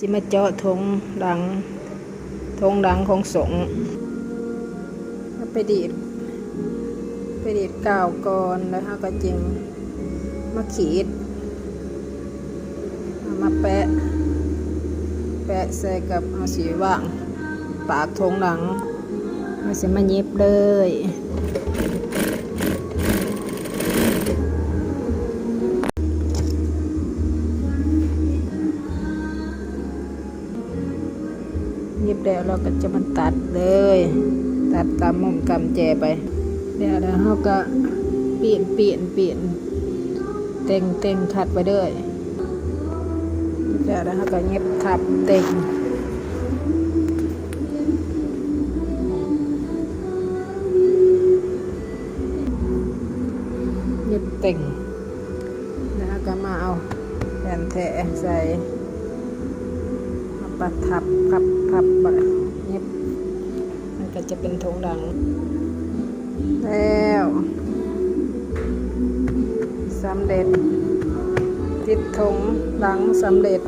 สิมาเจาะดังธงดังของสงฆ์ไปดีดกาวก่อนแล้วก็จึงมาขีดมาแปะใส่กับเอาสีว่างปากธงดังมันจะมาเย็บเลยเย็บแล้วเราก็จะมาตัดเลยตัดตามมุมกำแจไปเดี๋ยวเราก็เปลี่ยนเต็งถัดไปเลยเดี๋ยวเราก็เย็บทับเต็งเย็บเต็งแล้วก็มาเอาแผ่นแทะใส่มาปัดทับพับเย็บมันก็จะเป็นธงดังแล้วสำเร็จติดธงดังสำเร็จ